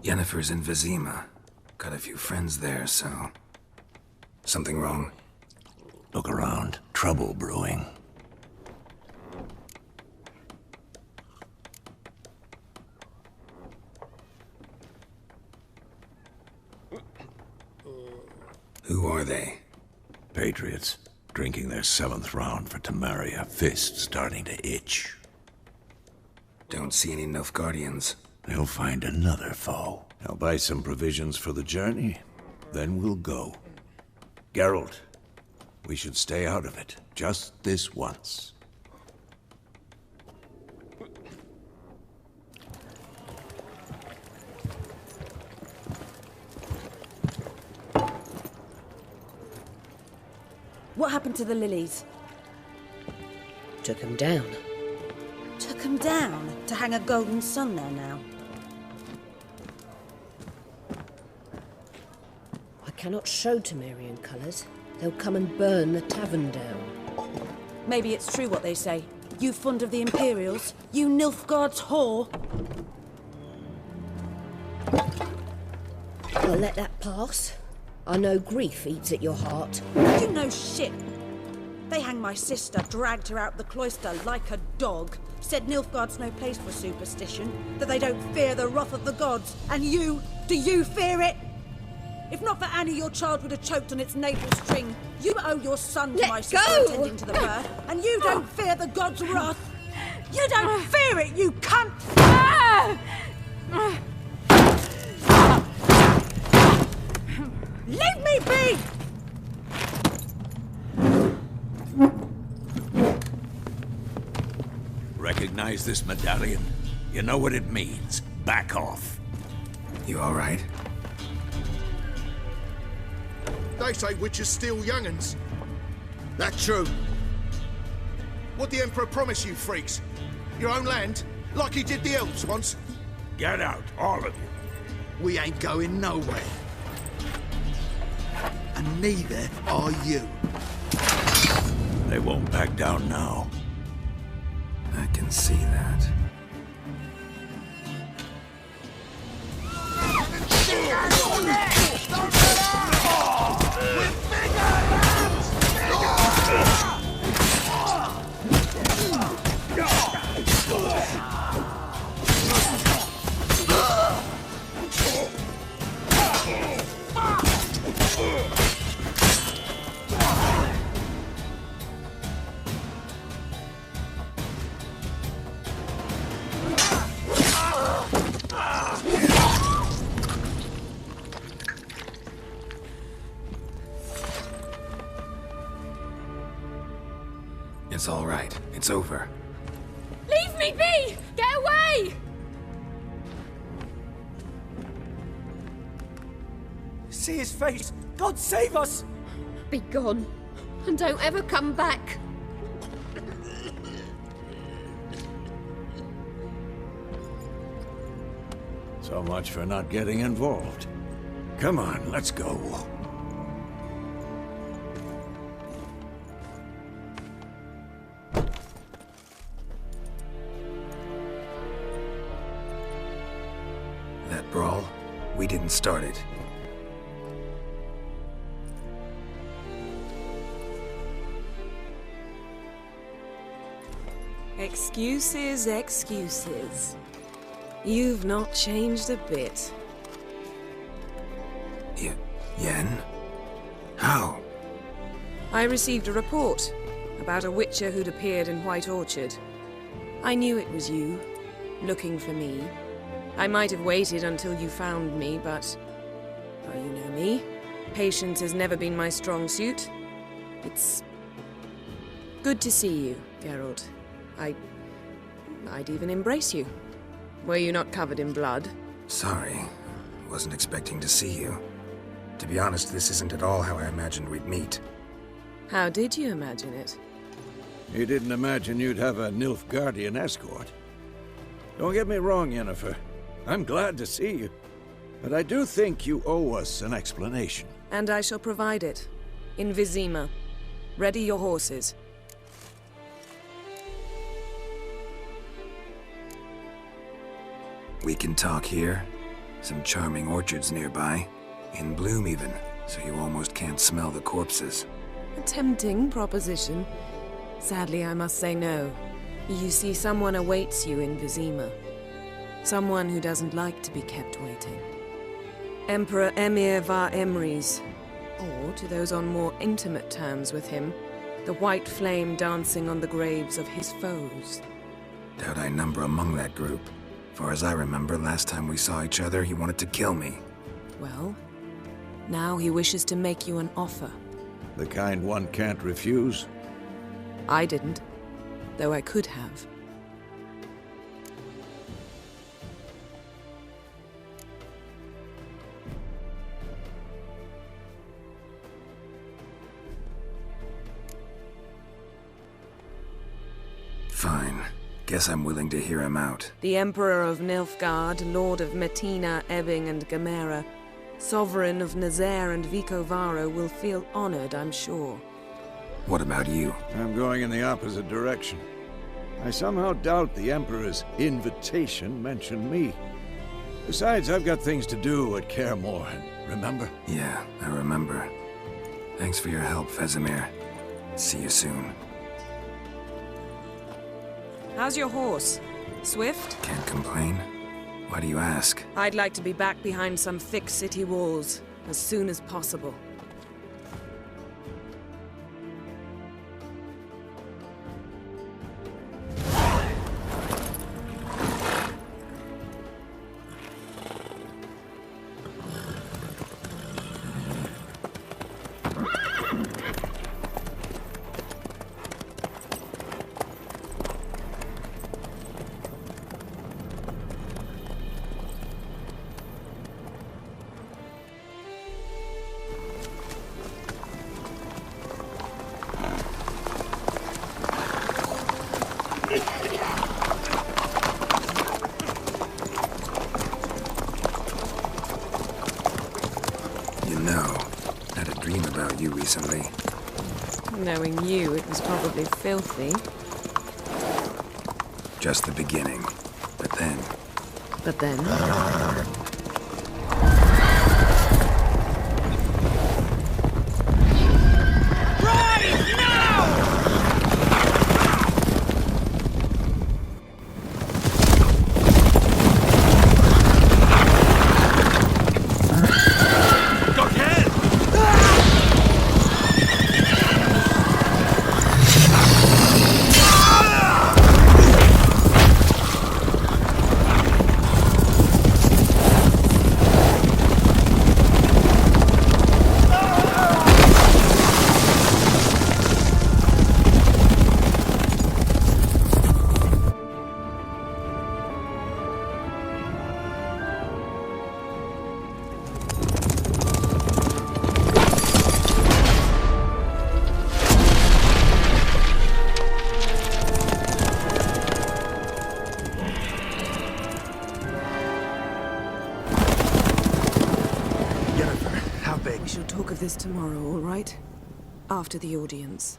Yennefer's in Vizima. Got a few friends there, so... Something wrong? Look around. Trouble brewing. Who are they? Patriots. Drinking their 7th round for Temeria. Fist starting to itch. Don't see any Nilfgaardians. They'll find another foe. I'll buy some provisions for the journey. Then we'll go. Geralt, we should stay out of it. Just this once. What happened to the lilies? Took him down. Took them down to hang a golden sun there now. I cannot show Temerian colours. They'll come and burn the tavern down. Maybe it's true what they say. You fond of the Imperials? You Nilfgaard's whore? I'll let that pass. I know grief eats at your heart. You know shit. They hanged my sister, dragged her out the cloister like a dog. Said Nilfgaard's no place for superstition, that they don't fear the wrath of the gods. And you, do you fear it? If not for Annie, your child would have choked on its navel string. You owe your son to my sister attending to the birth, and you don't fear the gods' wrath. You don't fear it, you cunt! Leave me be! Recognize this medallion? You know what it means. Back off. You all right? They say witches steal young'uns. That true. What the Emperor promise you, freaks? Your own land? Like he did the elves once? Get out, all of you. We ain't going nowhere. And neither are you. They won't back down now. I can see that. It's all right. It's over. Leave me be! Get away! See his face! God save us! Be gone, and don't ever come back. So much for not getting involved. Come on, let's go. That brawl, we didn't start it. Excuses, excuses. You've not changed a bit. Yen? How? I received a report about a witcher who'd appeared in White Orchard. I knew it was you, looking for me. I might have waited until you found me, but... well, you know me. Patience has never been my strong suit. It's... good to see you, Geralt. I'd even embrace you. Were you not covered in blood? Sorry. Wasn't expecting to see you. To be honest, this isn't at all how I imagined we'd meet. How did you imagine it? You didn't imagine you'd have a Nilfgaardian escort. Don't get me wrong, Yennefer. I'm glad to see you. But I do think you owe us an explanation. And I shall provide it. In Vizima. Ready your horses. We can talk here? Some charming orchards nearby. In bloom even, so you almost can't smell the corpses. A tempting proposition. Sadly, I must say no. You see, someone awaits you in Vizima. Someone who doesn't like to be kept waiting. Emperor Emir var Emrys. Or, to those on more intimate terms with him, the white flame dancing on the graves of his foes. Doubt I number among that group. Far as I remember, last time we saw each other, he wanted to kill me. Well, now he wishes to make you an offer. The kind one can't refuse? I didn't, though I could have. Fine. Guess I'm willing to hear him out. The Emperor of Nilfgaard, Lord of Metina, Ebbing and Gamera, Sovereign of Nazaire and Vicovaro will feel honored, I'm sure. What about you? I'm going in the opposite direction. I somehow doubt the Emperor's invitation mentioned me. Besides, I've got things to do at Kaer Morhen, remember? Yeah, I remember. Thanks for your help, Vesemir. See you soon. How's your horse? Swift? Can't complain. Why do you ask? I'd like to be back behind some thick city walls as soon as possible. Recently. Knowing you, it was probably filthy. Just the beginning. But then... But then? We shall talk of this tomorrow, all right? After the audience.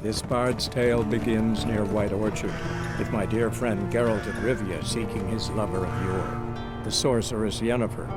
This bard's tale begins near White Orchard, with my dear friend Geralt of Rivia seeking his lover of yore, the sorceress Yennefer.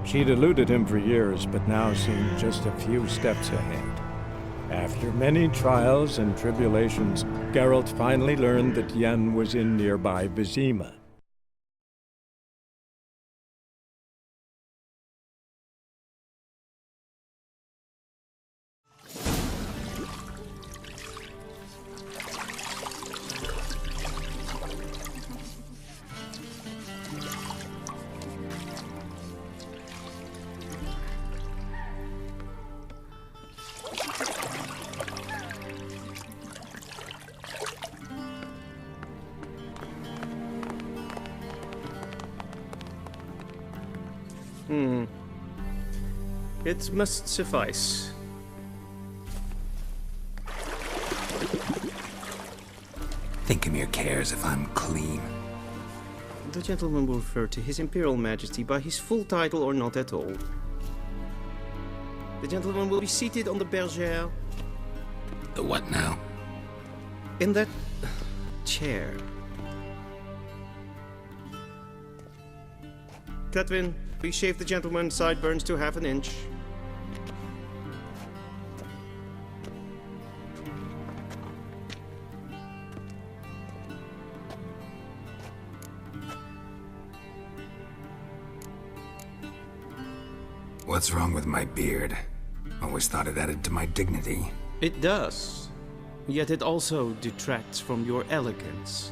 She'd eluded him for years, but now seemed just a few steps ahead. After many trials and tribulations, Geralt finally learned that Yen was in nearby Vizima. It must suffice. Thinkemere cares if I'm clean. The gentleman will refer to His Imperial Majesty by his full title or not at all. The gentleman will be seated on the bergère. The what now? In that chair. Cletwin, please shave the gentleman's sideburns to half an inch. What's wrong with my beard? Always thought it added to my dignity. It does. Yet it also detracts from your elegance.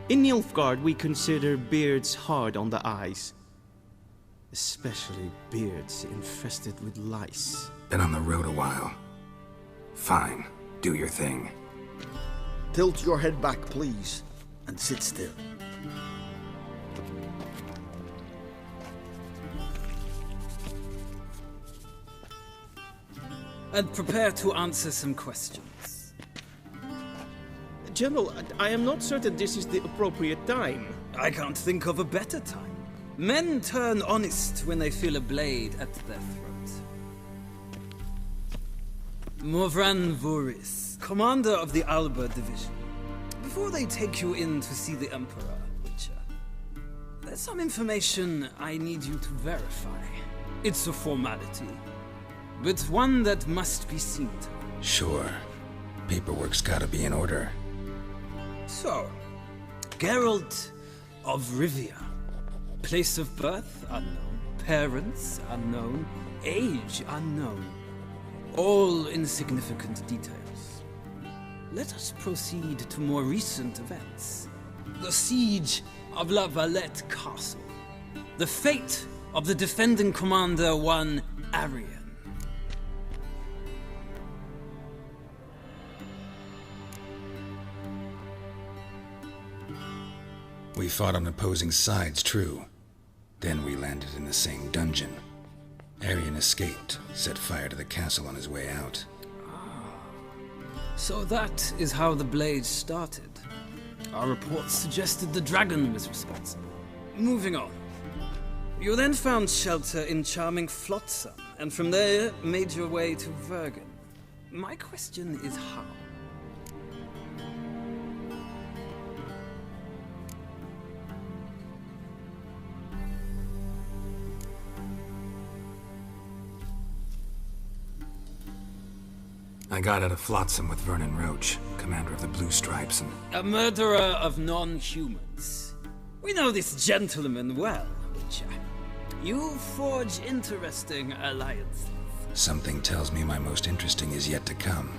In Nilfgaard, we consider beards hard on the eyes. Especially beards infested with lice. Been on the road a while. Fine. Do your thing. Tilt your head back, please, and sit still. And prepare to answer some questions. General, I am not certain this is the appropriate time. I can't think of a better time. Men turn honest when they feel a blade at their throat. Morvran Voris, commander of the Alba Division. Before they take you in to see the Emperor, Witcher, there's some information I need you to verify. It's a formality, but one that must be seen to. Sure. Paperwork's gotta be in order. So, Geralt of Rivia. Place of birth unknown, parents unknown, age unknown. All insignificant details. Let us proceed to more recent events. The siege of La Valette Castle. The fate of the defending commander, one Arian. We fought on opposing sides, true. Then we landed in the same dungeon. Arian escaped, set fire to the castle on his way out. So that is how the blade started. Our reports suggested the dragon was responsible. Moving on. You then found shelter in charming Flotsam, and from there made your way to Vergen. My question is how? I got out of Flotsam with Vernon Roach, commander of the Blue Stripes, and... A murderer of non-humans. We know this gentleman well, Witcher. You forge interesting alliances. Something tells me my most interesting is yet to come.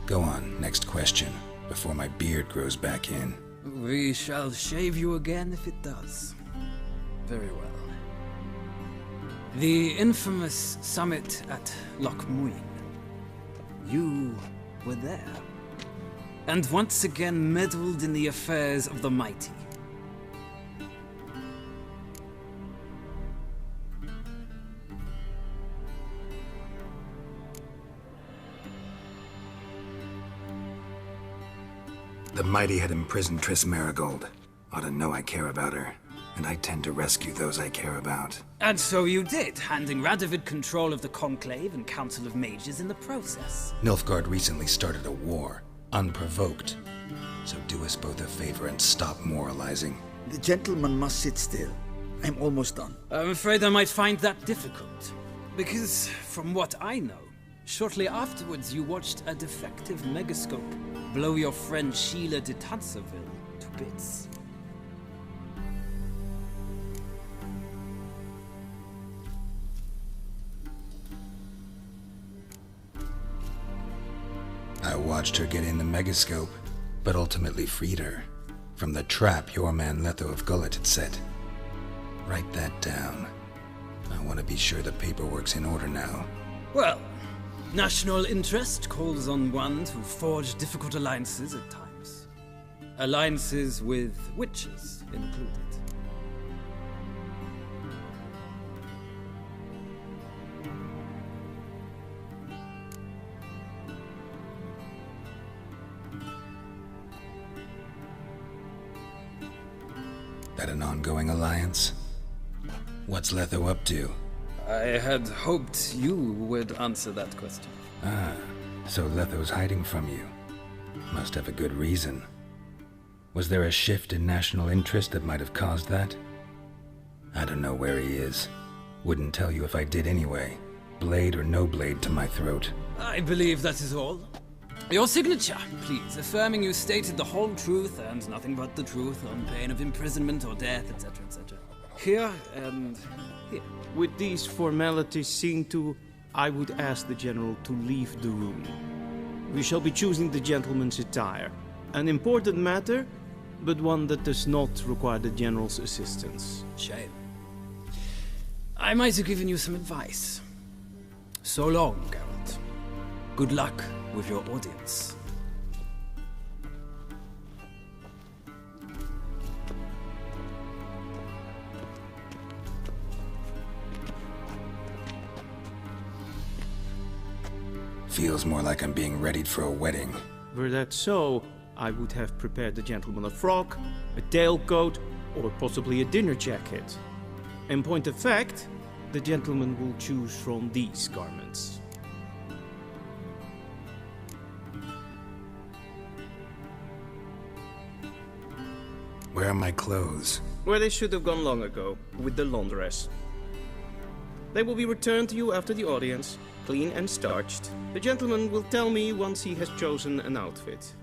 Go on, next question, before my beard grows back in. We shall shave you again if it does. Very well. The infamous summit at Loch Muin. You were there, and once again meddled in the affairs of the mighty. The mighty had imprisoned Triss Marigold. Ought to know I care about her, and I tend to rescue those I care about. And so you did, handing Radovid control of the Conclave and Council of Mages in the process. Nilfgaard recently started a war, unprovoked. So do us both a favor and stop moralizing. The gentleman must sit still. I'm almost done. I'm afraid I might find that difficult. Because, from what I know, shortly afterwards you watched a defective megascope blow your friend Sheila de Tanserville to bits. I watched her get in the megascope, but ultimately freed her from the trap your man Letho of Gullet had set. Write that down. I want to be sure the paperwork's in order now. Well, national interest calls on one to forge difficult alliances at times. Alliances with witches included. That an ongoing alliance? What's Letho up to? I had hoped you would answer that question. Ah, so Letho's hiding from you. Must have a good reason. Was there a shift in national interest that might have caused that? I don't know where he is. Wouldn't tell you if I did anyway. Blade or no blade to my throat. I believe that is all. Your signature, please, affirming you stated the whole truth and nothing but the truth on pain of imprisonment or death, etc., etc. Here and here. With these formalities seen to, I would ask the General to leave the room. We shall be choosing the gentleman's attire. An important matter, but one that does not require the General's assistance. Shame. I might have given you some advice. So long, Geralt. Good luck with your audience. Feels more like I'm being readied for a wedding. Were that so, I would have prepared the gentleman a frock, a tailcoat, or possibly a dinner jacket. In point of fact, the gentleman will choose from these garments. Where are my clothes? Where they should have gone long ago, with the laundress. They will be returned to you after the audience, clean and starched. The gentleman will tell me once he has chosen an outfit.